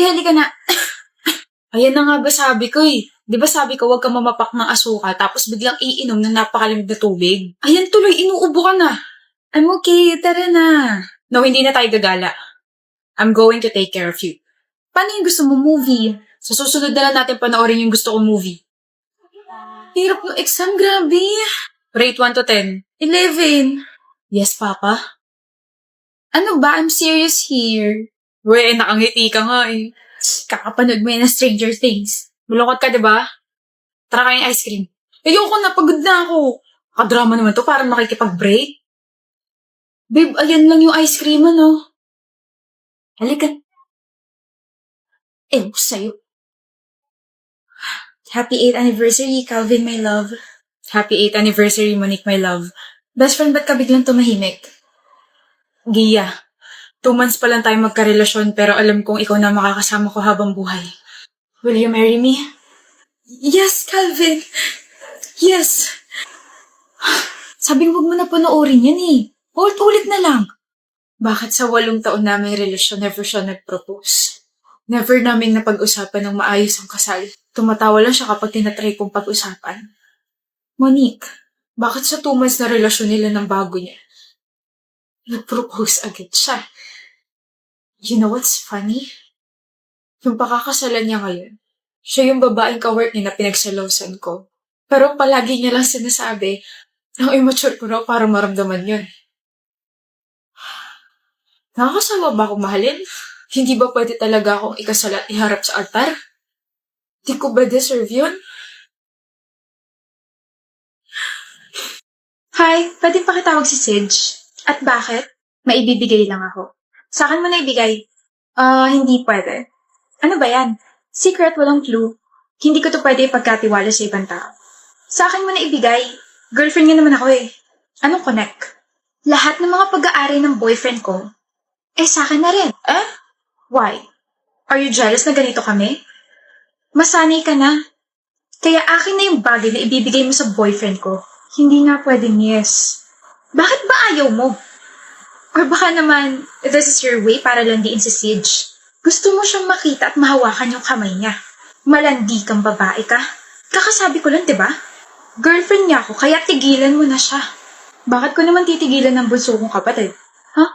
Sige, halika na. Ayan na nga ba sabi ko eh. Di ba sabi ko huwag kang mamapak ng asukal tapos biglang iinom ng napakalamig na tubig? Ayan tuloy, inuubo ka na. I'm okay, tara na. No, hindi na tayo gagala. I'm going to take care of you. Paano yung gusto mo movie? Sa susunod na lang natin panoorin yung gusto kong movie. Hirap ng exam, grabe. Rate 1 to 10. 11. Yes, Papa. Ano ba? I'm serious here. We, nakangiti ka nga eh. Kakapanood mo yan ng Stranger Things. Malungkot ka, diba? Tara kayong ice cream. Ayoko na, pagod na ako. Kadrama naman to, parang makikipag-break. Babe, ayan lang yung ice cream, ano? Halika. Sa'yo. Happy 8th anniversary, Calvin, my love. Happy 8th anniversary, Monique, my love. Best friend, ba't ka biglang tumahimik? Gia, 2 months pa lang tayo magkarelasyon pero alam kong ikaw na makakasama ko habang buhay. Will you marry me? Yes, Calvin. Yes. Sabing huwag mo na panoorin yan eh. Ulit-ulit na lang. Bakit sa 8 taon naming relasyon never siya nag-propose? Never naming napag-usapan ng maayos ang kasal. Tumatawa lang siya kapag tinatry kong pag-usapan. Monique, bakit sa 2 months na relasyon nila ng bago niya? Nag-propose agad siya. You know what's funny? Yung pakakasalan niya ngayon, siya yung babaeng kawork niya na pinagsalosan ko. Pero palagi niya lang sinasabi, ang immature ko na para maramdaman yun. Nakakasawa ba akong mahalin? Hindi ba pwede talaga akong ikasal at iharap sa altar? Di ko ba deserve yun? Hi, pwede pakitawag si Sidge. At bakit? Maibibigay lang ako. Sa akin mo na ibigay. Hindi pwede. Ano ba yan? Secret, walang clue. Hindi ko to pwede ipagkatiwala sa ibang tao. Sa akin mo na ibigay. Girlfriend nga naman ako eh. Anong connect? Lahat ng mga pag-aari ng boyfriend ko, sa akin na rin. Why? Are you jealous na ganito kami? Masanay ka na. Kaya akin na yung bagay na ibibigay mo sa boyfriend ko. Hindi nga pwedeng yes. Bakit ba ayaw mo? Or baka naman, this is your way para landiin si Sidge. Gusto mo siyang makita at mahawakan yung kamay niya. Malandi kang babae ka. Kakasabi ko lang, diba? Girlfriend niya ako, kaya tigilan mo na siya. Bakit ko naman titigilan ng bunso kong kapatid? Ha?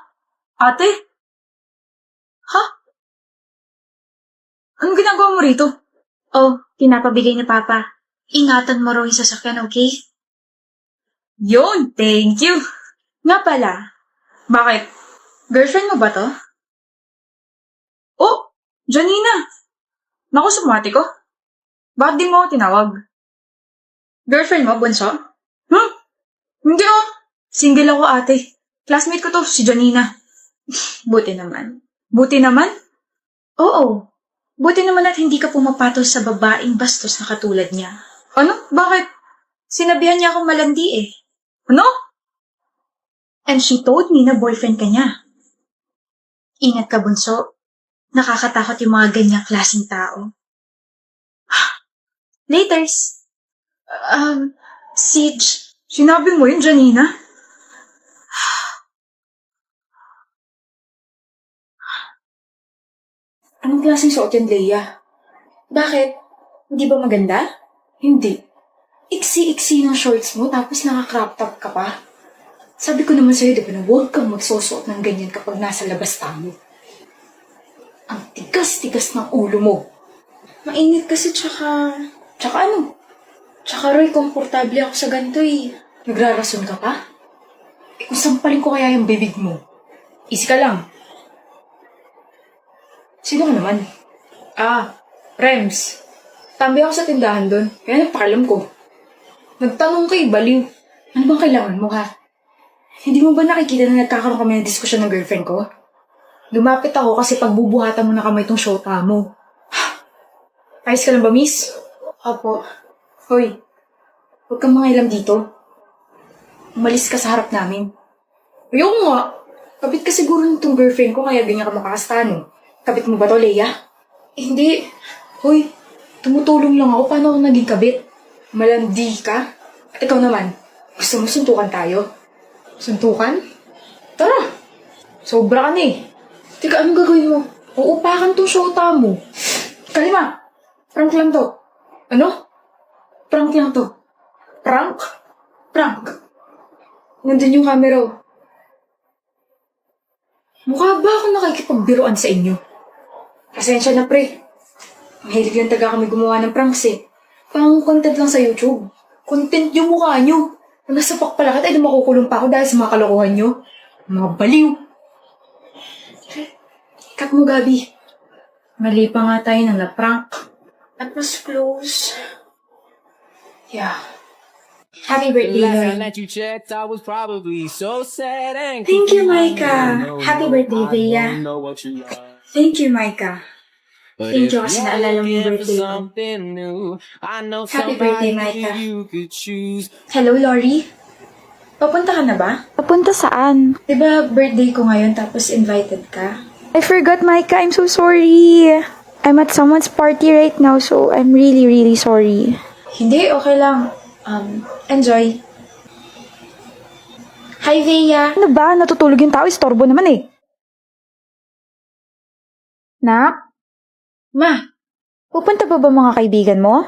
Ate? Ha? Anong ginagawa mo rito? Pinapabigay ni Papa. Ingatan mo raw yung sasakyan, okay? Yun, thank you. Nga pala, bakit? Girlfriend mo ba to? Janina! Naku, sumati ko. Bakit di mo ako tinawag? Girlfriend mo, bunso? Hindi Single ako, ate. Classmate ko to, si Janina. Buti naman. Buti naman? Oo. Buti naman at hindi ka pumapatol sa babaeng bastos na katulad niya. Ano? Bakit? Sinabihan niya akong malandi eh. Ano? And she told me na boyfriend ka niya. Ingat ka, bunso. Nakakatakot yung mga ganyang klaseng tao. Laters. Siege. Sinabi mo yun, Janina? Anong klaseng suot yun, Leia? Bakit? Hindi ba maganda? Hindi. Iksi-iksi ng shorts mo tapos naka-crop top ka pa. Sabi ko naman sa'yo, di ba na huwag kang magsusuot ng ganyan kapag nasa labas tayo. Ang tigas-tigas ng ulo mo. Mainit kasi tsaka... Tsaka ano? Tsaka Roy, komportable ako sa ganito eh. Nagrarason ka pa? Kung sampalin ko kaya yung bibig mo. Easy ka lang. Sino ka naman? Rems. Tambay ako sa tindahan doon. Kaya nagpakalam ko. Nagtanong kay baliw. Ano bang kailangan mo ha? Hindi mo ba nakikita na nagkakaroon kami ng diskusyon ng girlfriend ko? Lumapit ako kasi pagbubuhatan mo na kamay itong shota mo. Ayos ka lang ba, miss? Opo. Hoy, huwag kang mangailam dito. Umalis ka sa harap namin. Ayoko nga. Kabit ka siguro nitong girlfriend ko kaya ganyan ka makakastano. Kabit mo ba to, Leia? Hindi. Hoy, tumutulong lang ako. Paano ako naging kabit? Malandi ka? At ikaw naman, gusto mo suntukan tayo? Suntukan? Tara! Sobra ka na eh. Teka, anong gagawin mo? Uupakan tong shota mo. Kalima, prank lang to. Ano? Prank lang to. Prank? Prank. Nandun yung camera. Mukha ba akong nakikipagbiruan sa inyo? Pasensya na, pre. Mahilig lang taga kami gumawa ng pranks eh. Pang content lang sa YouTube. Content yung mukha nyo. Kung nasa pakpalakat ay makukulong pa ako dahil sa mga kalokohan nyo. Mga baliw. Cut mo, Gabi. Mali pa nga tayo na na-prank. That was close. Yeah. Happy birthday, Lloyd. Thank you, Micah. Happy birthday, Bea. Thank you, Micah. Thank you kasi naalala mo yung birthday ko. Happy birthday, Micah. Hello, Lori. Papunta ka na ba? Papunta saan? Diba birthday ko ngayon tapos invited ka? I forgot, Micah. I'm so sorry. I'm at someone's party right now, so I'm really, really sorry. Hindi, okay lang. Enjoy. Hi, Bea. Ano ba? Natutulog yung tao. Istorbo naman eh. Nak? Ma, Pupunta pa ba mga kaibigan mo?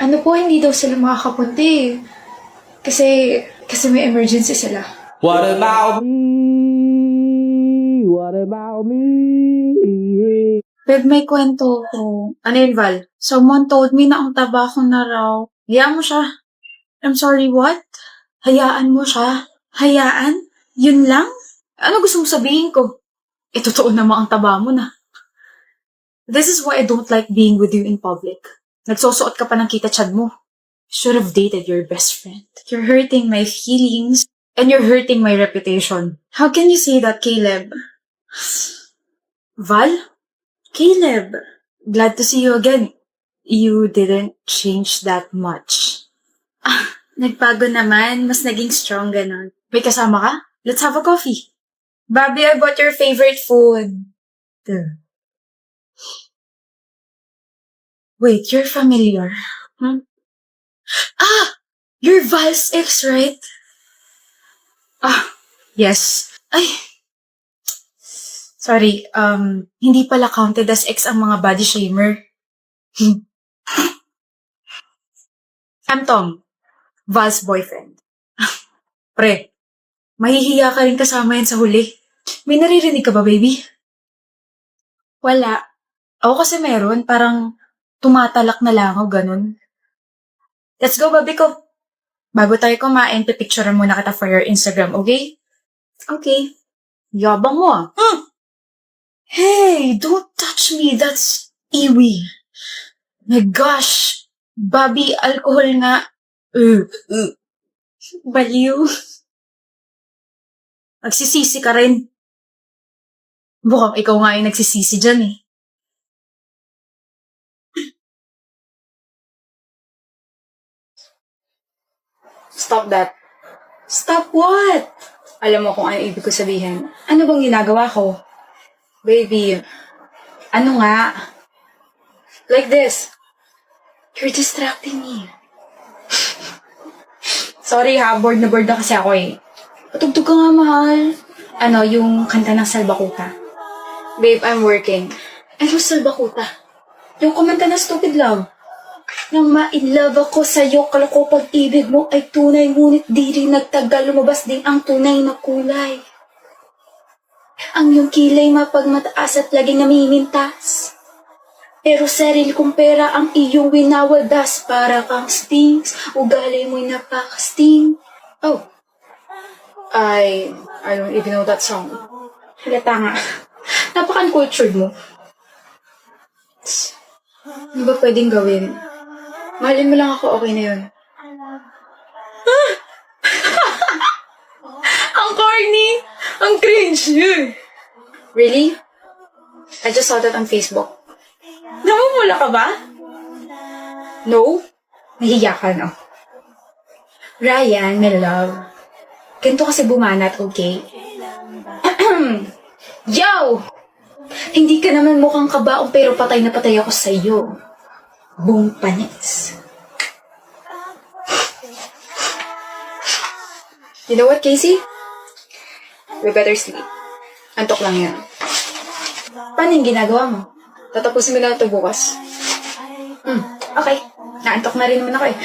ano po, hindi daw sila makakapunta eh. Kasi may emergency sila. What about me? What about me? Babe, may kwento ko. Ano yun, Val? Someone told me na ang taba ko na raw. Hayaan mo siya. I'm sorry, what? Hayaan mo siya? Hayaan? Yun lang? Ano gusto mo sabihin ko? Totoo naman ang taba mo na. This is why I don't like being with you in public. Nagsusuot ka pa ng kita-chad mo. Should have dated your best friend. You're hurting my feelings and you're hurting my reputation. How can you say that, Caleb? Val? Caleb, glad to see you again. You didn't change that much. Nagbago naman. Mas naging strong ganon. May kasama ka? Let's have a coffee. Bobby, I bought your favorite food. Wait, you're familiar. Hmm? You're Val's ex, right? Yes. Ay, sorry, hindi pala counted as ex ang mga body shamer. I'm Tom, Val's boyfriend. Pre, mahihiya ka rin kasama yan sa huli. May naririnig ka ba, baby? Wala. Ako kasi meron, parang tumatalak na lang ako, ganun. Let's go, baby ko. Bago tayo kumain, pipicturean muna kita for your Instagram, okay? Okay. Yabang mo ah. Hey, don't touch me. That's iwi. My gosh. Bobby, alcohol nga. Baliw. Nagsisisi ka rin. Mukhang ikaw nga yung nagsisisi dyan eh. Stop that. Stop what? Alam mo kung ano ibig ko sabihin. Ano bang ginagawa ko? Baby, ano nga? Like this. You're distracting me. Sorry ha, bored na kasi ako eh. Patugtog ka nga, mahal. Ano, yung kanta ng Salbakuta. Babe, I'm working. Ano Salbakuta? Yung kumanta na Stupid Love. Nang ma-in-love ako sa'yo, kala ko pag-ibig mo ay tunay, ngunit di rin nagtagal, lumabas din ang tunay na kulay. Ang iyong kilay mapagmataas at laging namimintas. Pero sarili kong pera ang iyong winawadas, para kang stings, ugali mo'y napaka-sting. Oh, I don't even know that song. Halata nga. Napaka-uncultured mo. Ano ba pwedeng gawin? Mahalin mo lang ako, okay na yun. Ang corny! Ang cringe! Really? I just saw that on Facebook. Namumula ka ba? No? Nahiya ka, no? Ryan, my love. Ganito kasi bumanat, okay? Yo! Hindi ka naman mukhang kabaong pero patay na patay ako sa'yo. Buong panis. You know what, Casey? We better sleep. Antok lang yan. Paano yung ginagawa mo? Tatapusin mo na ito bukas. Okay. Naantok na rin naman ako eh.